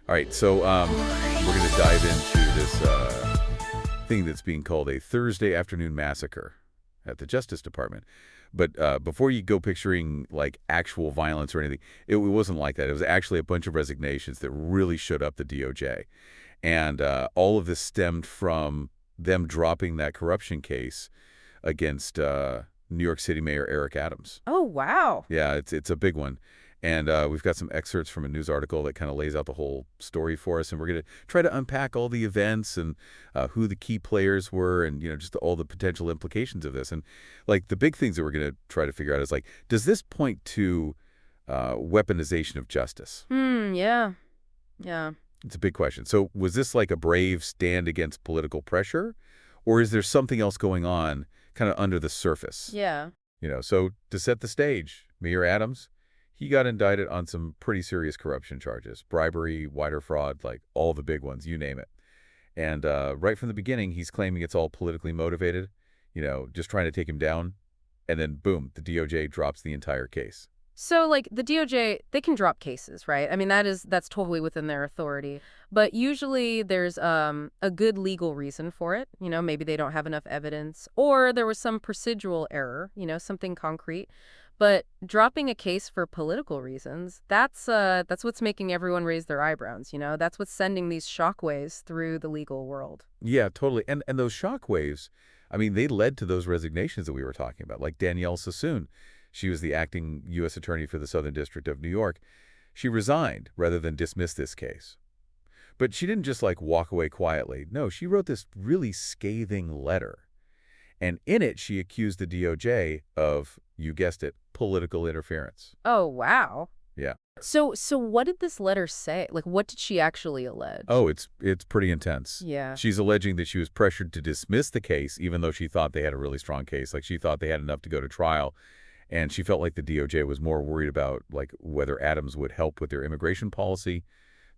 All right, so we're going to dive into this thing that's being called a Thursday afternoon massacre at the Justice Department. But before you go picturing like actual violence or anything, it wasn't like that. It was actually a bunch of resignations that really showed up the DOJ. And all of this stemmed from them dropping that corruption case against New York City Mayor Eric Adams. Oh, wow. Yeah, it's a big one. And we've got some excerpts from a news article that kind of lays out the whole story for us. And we're going to try to unpack all the events and who the key players were and, just all the potential implications of this. And, like, the big things that we're going to try to figure out is, like, does this point to weaponization of justice? Yeah. Yeah. It's a big question. So was this like a brave stand against political pressure? Or is there something else going on kind of under the surface? Yeah. So to set the stage, Mayor Adams, he got indicted on some pretty serious corruption charges, bribery, wire fraud, like all the big ones, you name it. And right from the beginning, he's claiming it's all politically motivated, just trying to take him down. And then, boom, the DOJ drops the entire case. So, like, the DOJ, they can drop cases, right? I mean, that's totally within their authority. But usually there's a good legal reason for it. Maybe they don't have enough evidence, or there was some procedural error, something concrete. But dropping a case for political reasons, that's what's making everyone raise their eyebrows, That's what's sending these shockwaves through the legal world. Yeah, totally. And those shockwaves, I mean, they led to those resignations that we were talking about, like Danielle Sassoon. She was the acting U.S. attorney for the Southern District of New York. She resigned rather than dismiss this case. But she didn't just, like, walk away quietly. No, she wrote this really scathing letter. And in it, she accused the DOJ of, you guessed it, political interference. Oh, wow. Yeah. So what did this letter say? Like, what did she actually allege? Oh, it's pretty intense. Yeah. She's alleging that she was pressured to dismiss the case, even though she thought they had a really strong case. Like, she thought they had enough to go to trial. And she felt like the DOJ was more worried about, like, whether Adams would help with their immigration policy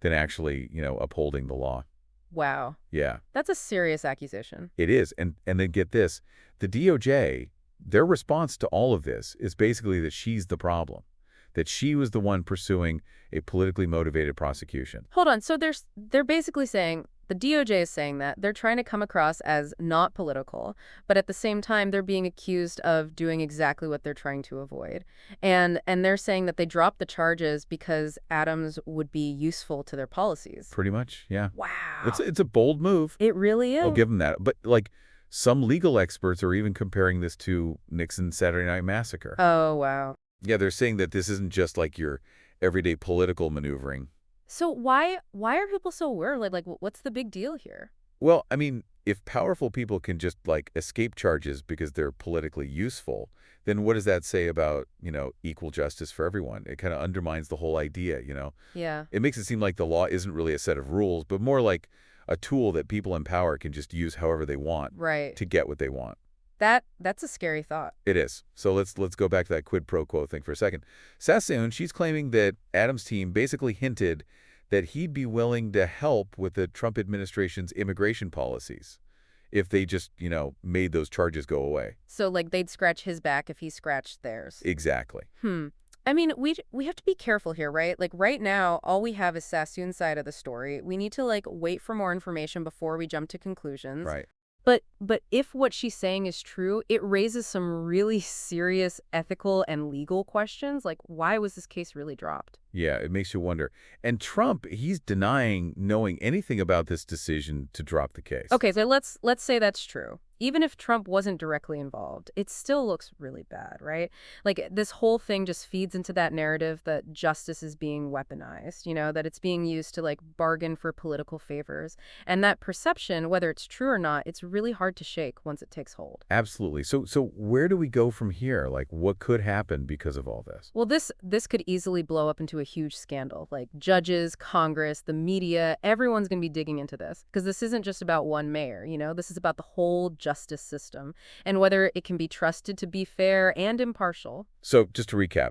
than actually, upholding the law. Wow. Yeah. That's a serious accusation. It is. And then get this. The DOJ, their response to all of this is basically that she's the problem, that she was the one pursuing a politically motivated prosecution. Hold on. So they're basically saying, the DOJ is saying that they're trying to come across as not political, but at the same time, they're being accused of doing exactly what they're trying to avoid. And they're saying that they dropped the charges because Adams would be useful to their policies. Pretty much, yeah. Wow. It's a bold move. It really is. I'll give them that. But, like, some legal experts are even comparing this to Nixon's Saturday Night Massacre. Oh, wow. Yeah, they're saying that this isn't just like your everyday political maneuvering. So why are people so worried? Like, what's the big deal here? Well, I mean, if powerful people can just, like, escape charges because they're politically useful, then what does that say about, equal justice for everyone? It kind of undermines the whole idea, Yeah. It makes it seem like the law isn't really a set of rules, but more like a tool that people in power can just use however they want Right. to get what they want. That's a scary thought. It is. So let's go back to that quid pro quo thing for a second. Sassoon, she's claiming that Adams' team basically hinted that he'd be willing to help with the Trump administration's immigration policies if they just, made those charges go away. So, like, they'd scratch his back if he scratched theirs. Exactly. I mean, we have to be careful here, right? Like, right now, all we have is Sassoon's side of the story. We need to, like, wait for more information before we jump to conclusions. Right. But if what she's saying is true, it raises some really serious ethical and legal questions. Like, why was this case really dropped? Yeah, it makes you wonder. And Trump, he's denying knowing anything about this decision to drop the case. Okay, so let's say that's true. Even if Trump wasn't directly involved, it still looks really bad, right? Like, this whole thing just feeds into that narrative that justice is being weaponized, that it's being used to, like, bargain for political favors. And that perception, whether it's true or not, it's really hard to shake once it takes hold. Absolutely. So where do we go from here? Like, what could happen because of all this? Well, this could easily blow up into a huge scandal. Like, judges, Congress, the media, everyone's going to be digging into this. Because this isn't just about one mayor, This is about the whole justice system and whether it can be trusted to be fair and impartial. So just to recap,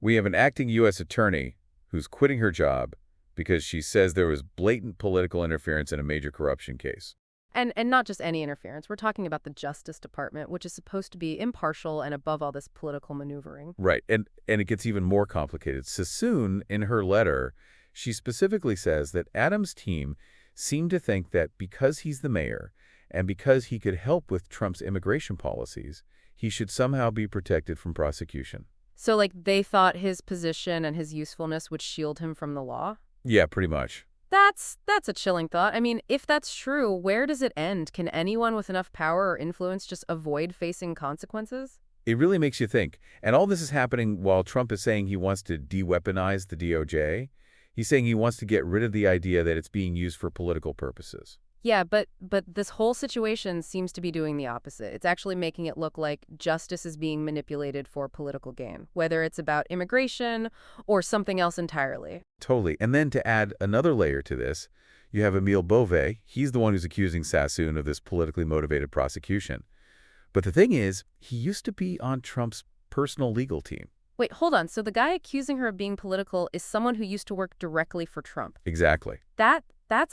we have an acting U.S. attorney who's quitting her job because she says there was blatant political interference in a major corruption case. And not just any interference. We're talking about the Justice Department, which is supposed to be impartial and above all this political maneuvering. Right. And it gets even more complicated. Sassoon, in her letter, She specifically says that Adams' team seemed to think that because he's the mayor and because he could help with Trump's immigration policies, he should somehow be protected from prosecution. So, like, they thought his position and his usefulness would shield him from the law? Yeah, pretty much. That's a chilling thought. I mean, if that's true, where does it end? Can anyone with enough power or influence just avoid facing consequences? It really makes you think. And all this is happening while Trump is saying he wants to de-weaponize the DOJ. He's saying he wants to get rid of the idea that it's being used for political purposes. Yeah, but this whole situation seems to be doing the opposite. It's actually making it look like justice is being manipulated for political gain, whether it's about immigration or something else entirely. Totally. And then to add another layer to this, you have Emile Beauvais. He's the one who's accusing Sassoon of this politically motivated prosecution. But the thing is, he used to be on Trump's personal legal team. Wait, hold on. So the guy accusing her of being political is someone who used to work directly for Trump. Exactly.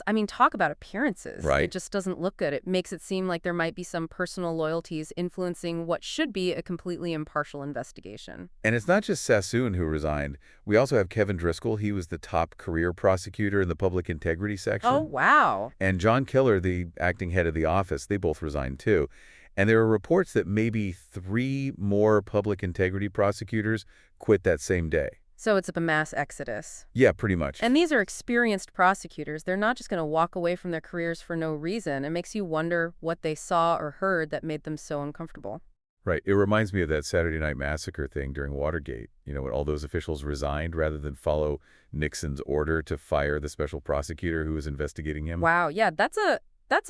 I mean, talk about appearances. Right. It just doesn't look good. It makes it seem like there might be some personal loyalties influencing what should be a completely impartial investigation. And it's not just Sassoon who resigned. We also have Kevin Driscoll. He was the top career prosecutor in the public integrity section. Oh, wow. And John Killer, the acting head of the office, they both resigned too. And there are reports that maybe 3 more public integrity prosecutors quit that same day. So it's a mass exodus. Yeah, pretty much. And these are experienced prosecutors. They're not just going to walk away from their careers for no reason. It makes you wonder what they saw or heard that made them so uncomfortable. Right. It reminds me of that Saturday Night Massacre thing during Watergate. You know, when all those officials resigned rather than follow Nixon's order to fire the special prosecutor who was investigating him. Wow, yeah, that's a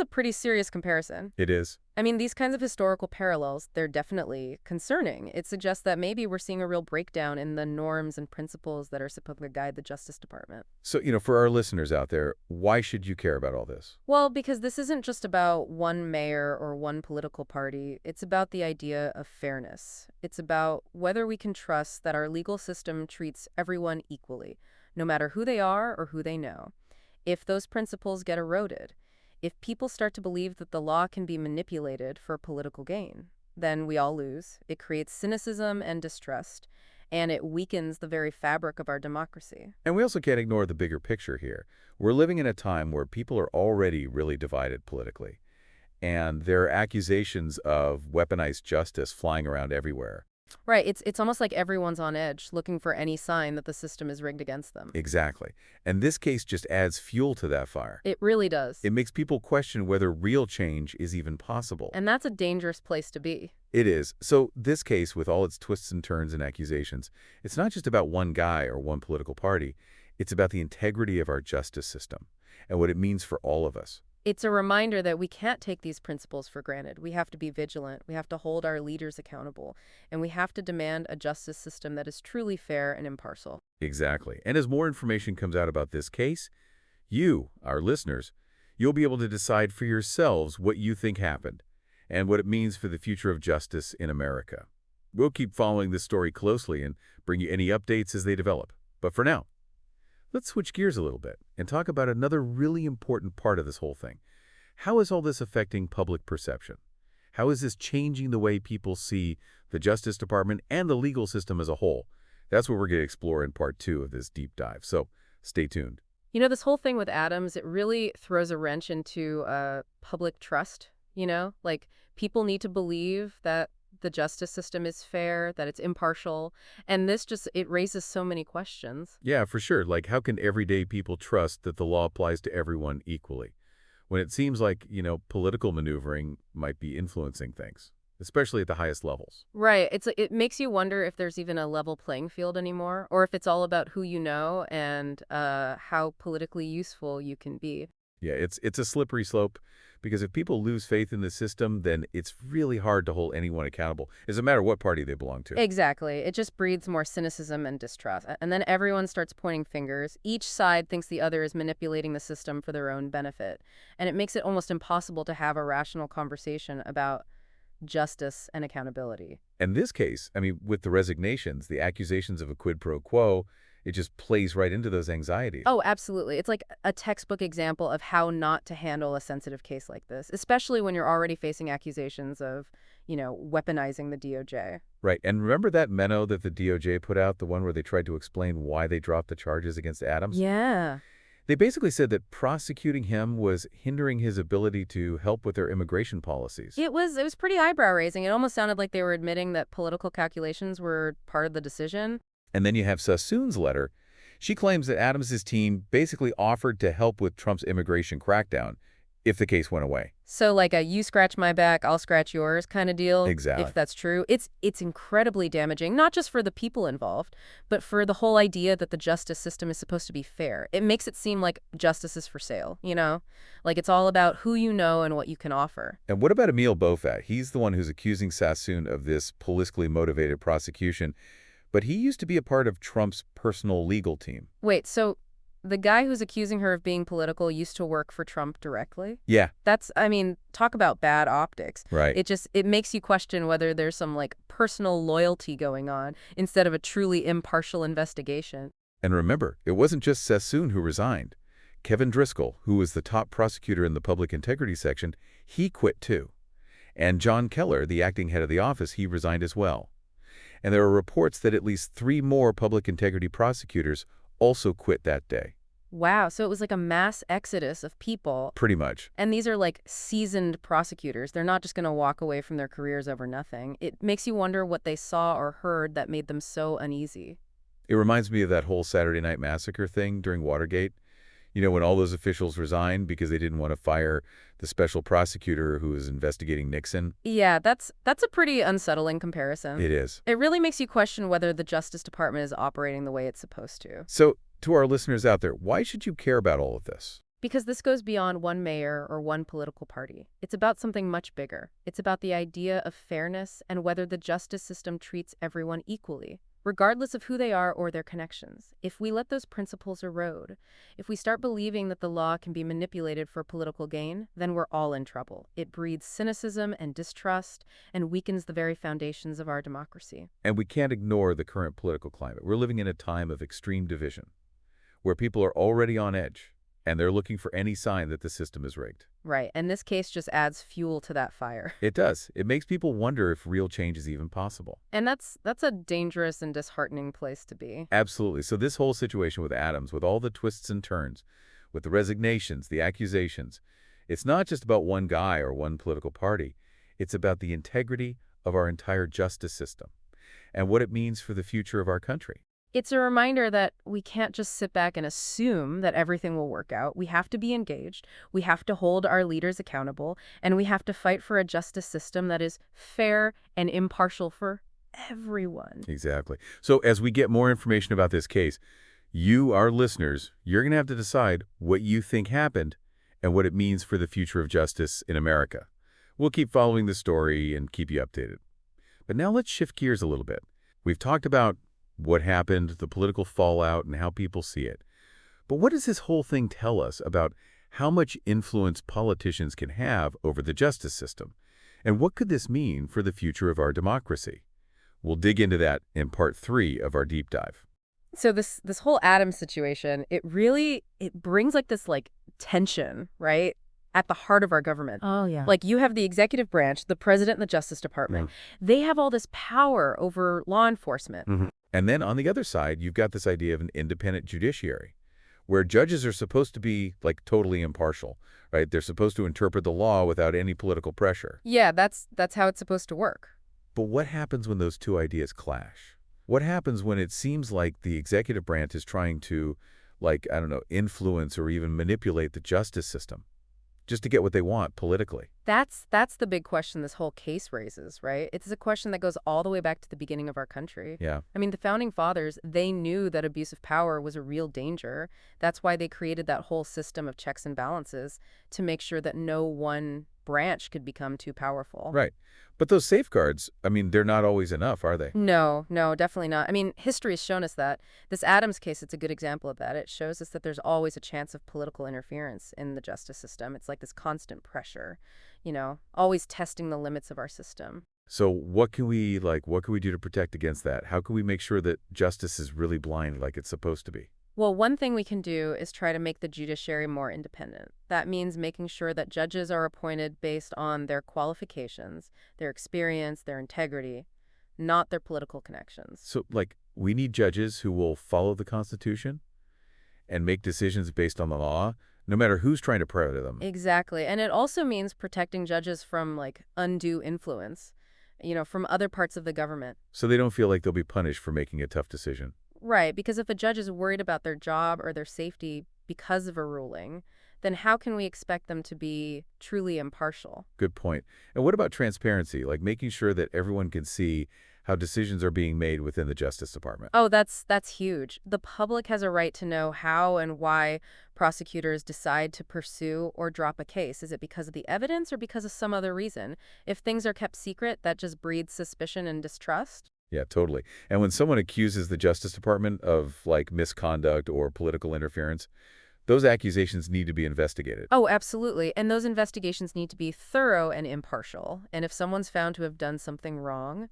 pretty serious comparison. It is. I mean, these kinds of historical parallels, they're definitely concerning. It suggests that maybe we're seeing a real breakdown in the norms and principles that are supposed to guide the Justice Department. So, for our listeners out there, why should you care about all this? Well, because this isn't just about one mayor or one political party. It's about the idea of fairness. It's about whether we can trust that our legal system treats everyone equally, no matter who they are or who they know. If those principles get eroded, if people start to believe that the law can be manipulated for political gain, then we all lose. It creates cynicism and distrust, and it weakens the very fabric of our democracy. And we also can't ignore the bigger picture here. We're living in a time where people are already really divided politically, and there are accusations of weaponized justice flying around everywhere. Right, it's almost like everyone's on edge, looking for any sign that the system is rigged against them. Exactly. And this case just adds fuel to that fire. It really does. It makes people question whether real change is even possible. And that's a dangerous place to be. It is. So this case, with all its twists and turns and accusations, it's not just about one guy or one political party. It's about the integrity of our justice system and what it means for all of us. It's a reminder that we can't take these principles for granted. We have to be vigilant. We have to hold our leaders accountable. And we have to demand a justice system that is truly fair and impartial. Exactly. And as more information comes out about this case, you, our listeners, you'll be able to decide for yourselves what you think happened and what it means for the future of justice in America. We'll keep following this story closely and bring you any updates as they develop. But for now, let's switch gears a little bit and talk about another really important part of this whole thing. How is all this affecting public perception? How is this changing the way people see the Justice Department and the legal system as a whole? That's what we're going to explore in part 2 of this deep dive. So stay tuned. You know, this whole thing with Adams, it really throws a wrench into public trust, Like, people need to believe that the justice system is fair, that it's impartial, and it raises so many questions. Yeah, for sure. Like, how can everyday people trust that the law applies to everyone equally when it seems like, political maneuvering might be influencing things, especially at the highest levels? Right. It makes you wonder if there's even a level playing field anymore, or if it's all about who you know and how politically useful you can be. Yeah, it's a slippery slope, because if people lose faith in the system, then it's really hard to hold anyone accountable. It doesn't matter what party they belong to. Exactly. It just breeds more cynicism and distrust. And then everyone starts pointing fingers. Each side thinks the other is manipulating the system for their own benefit. And it makes it almost impossible to have a rational conversation about justice and accountability. In this case, with the resignations, the accusations of a quid pro quo, it just plays right into those anxieties. Oh, absolutely. It's like a textbook example of how not to handle a sensitive case like this, especially when you're already facing accusations of, weaponizing the DOJ. Right. And remember that memo that the DOJ put out, the one where they tried to explain why they dropped the charges against Adams? Yeah. They basically said that prosecuting him was hindering his ability to help with their immigration policies. It was pretty eyebrow-raising. It almost sounded like they were admitting that political calculations were part of the decision. And then you have Sassoon's letter. She claims that Adams's team basically offered to help with Trump's immigration crackdown if the case went away. So like a you scratch my back, I'll scratch yours kind of deal, Exactly. if that's true. It's incredibly damaging, not just for the people involved, but for the whole idea that the justice system is supposed to be fair. It makes it seem like justice is for sale, you know? Like it's all about who you know and what you can offer. And what about Emil Bofat? He's the one who's accusing Sassoon of this politically motivated prosecution, but he used to be a part of Trump's personal legal team. Wait, so the guy who's accusing her of being political used to work for Trump directly? Yeah, I mean, talk about bad optics. right. It makes you question whether there's some like personal loyalty going on instead of a truly impartial investigation. And remember, it wasn't just Sassoon who resigned. Kevin Driscoll, who was the top prosecutor in the public integrity section, he quit too. And John Keller, the acting head of the office, he resigned as well. And there are reports that at least 3 more public integrity prosecutors also quit that day. Wow, so it was like a mass exodus of people. Pretty much. And these are like seasoned prosecutors. They're not just going to walk away from their careers over nothing. It makes you wonder what they saw or heard that made them so uneasy. It reminds me of that whole Saturday Night Massacre thing during Watergate. You know, when all those officials resigned because they didn't want to fire the special prosecutor who was investigating Nixon. Yeah, that's a pretty unsettling comparison. It is. It really makes you question whether the Justice Department is operating the way it's supposed to. So, to our listeners out there, why should you care about all of this? Because this goes beyond one mayor or one political party. It's about something much bigger. It's about the idea of fairness and whether the justice system treats everyone equally, regardless of who they are or their connections. If we let those principles erode, if we start believing that the law can be manipulated for political gain, then we're all in trouble. It breeds cynicism and distrust and weakens the very foundations of our democracy. And we can't ignore the current political climate. We're living in a time of extreme division, where people are already on edge, and they're looking for any sign that the system is rigged. Right, and this case just adds fuel to that fire. It does. It makes people wonder if real change is even possible. And that's a dangerous and disheartening place to be. Absolutely. So this whole situation with Adams, with all the twists and turns, with the resignations, the accusations, it's not just about one guy or one political party. It's about the integrity of our entire justice system and what it means for the future of our country. It's a reminder that we can't just sit back and assume that everything will work out. We have to be engaged, we have to hold our leaders accountable, and we have to fight for a justice system that is fair and impartial for everyone. Exactly. So as we get more information about this case, you, our listeners, you're going to have to decide what you think happened and what it means for the future of justice in America. We'll keep following the story and keep you updated. But now let's shift gears a little bit. We've talked about what happened, the political fallout, and how people see it. But what does this whole thing tell us about how much influence politicians can have over the justice system? And what could this mean for the future of our democracy? We'll dig into that in part 3 of our deep dive. So this whole Adams situation, it brings like this like tension, right? At the heart of our government. Oh, yeah. Like you have the executive branch, the president and the Justice Department. They have all this power over law enforcement. And then on the other side, you've got this idea of an independent judiciary, where judges are supposed to be like totally impartial, right? They're supposed to interpret the law without any political pressure. Yeah, that's how it's supposed to work. But what happens when those two ideas clash? What happens when it seems like the executive branch is trying to, like, I don't know, influence or even manipulate the justice system just to get what they want politically? That's the big question this whole case raises, right? It's a question that goes all the way back to the beginning of our country. Yeah. I mean, the founding fathers, they knew that abuse of power was a real danger. That's why they created that whole system of checks and balances to make sure that no one branch could become too powerful. Right. But those safeguards, I mean, they're not always enough, are they? No, definitely not. I mean, history has shown us that. This Adams case, it's a good example of that. It shows us that there's always a chance of political interference in the justice system. It's like this constant pressure, always testing the limits of our system. So what can we do to protect against that? How can we make sure that justice is really blind like it's supposed to be? Well, one thing we can do is try to make the judiciary more independent. That means making sure that judges are appointed based on their qualifications, their experience, their integrity, not their political connections. So, like, we need judges who will follow the Constitution and make decisions based on the law, no matter who's trying to pressure them. Exactly. And it also means protecting judges from, undue influence, from other parts of the government. So they don't feel like they'll be punished for making a tough decision. Right, because if a judge is worried about their job or their safety because of a ruling, then how can we expect them to be truly impartial? Good point. And what about transparency, like making sure that everyone can see how decisions are being made within the Justice Department? Oh, that's huge. The public has a right to know how and why prosecutors decide to pursue or drop a case. Is it because of the evidence or because of some other reason? If things are kept secret, that just breeds suspicion and distrust. Yeah, totally. And when someone accuses the Justice Department of, like, misconduct or political interference, those accusations need to be investigated. Oh, absolutely. And those investigations need to be thorough and impartial. And if someone's found to have done something wrong,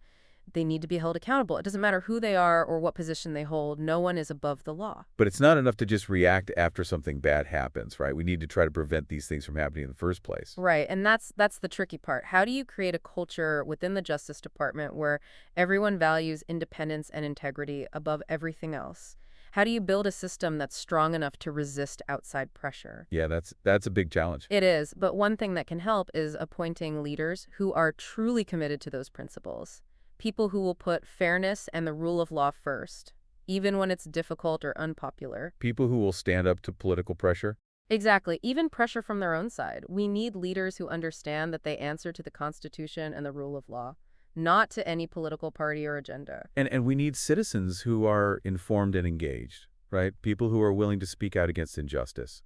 they need to be held accountable. It doesn't matter who they are or what position they hold. No one is above the law. But it's not enough to just react after something bad happens, right? We need to try to prevent these things from happening in the first place. Right. And that's the tricky part. How do you create a culture within the Justice Department where everyone values independence and integrity above everything else? How do you build a system that's strong enough to resist outside pressure? Yeah, that's a big challenge. It is, but one thing that can help is appointing leaders who are truly committed to those principles. People who will put fairness and the rule of law first, even when it's difficult or unpopular. People who will stand up to political pressure. Exactly, even pressure from their own side. We need leaders who understand that they answer to the Constitution and the rule of law, not to any political party or agenda. And we need citizens who are informed and engaged, right? People who are willing to speak out against injustice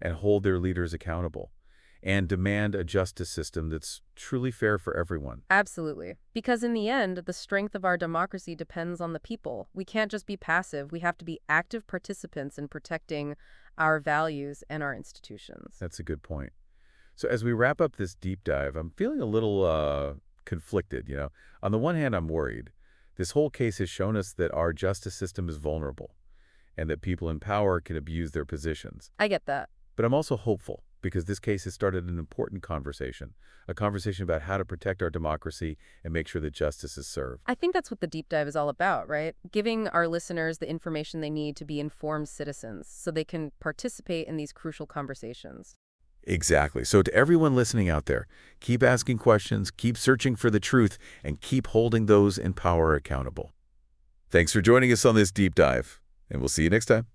and hold their leaders accountable and demand a justice system that's truly fair for everyone. Absolutely. Because in the end, the strength of our democracy depends on the people. We can't just be passive. We have to be active participants in protecting our values and our institutions. That's a good point. So as we wrap up this deep dive, I'm feeling a little conflicted, you know. On the one hand, I'm worried. This whole case has shown us that our justice system is vulnerable and that people in power can abuse their positions. I get that. But I'm also hopeful because this case has started an important conversation, a conversation about how to protect our democracy and make sure that justice is served. I think that's what the deep dive is all about, right? Giving our listeners the information they need to be informed citizens so they can participate in these crucial conversations. Exactly. So to everyone listening out there, keep asking questions, keep searching for the truth, and keep holding those in power accountable. Thanks for joining us on this deep dive, and we'll see you next time.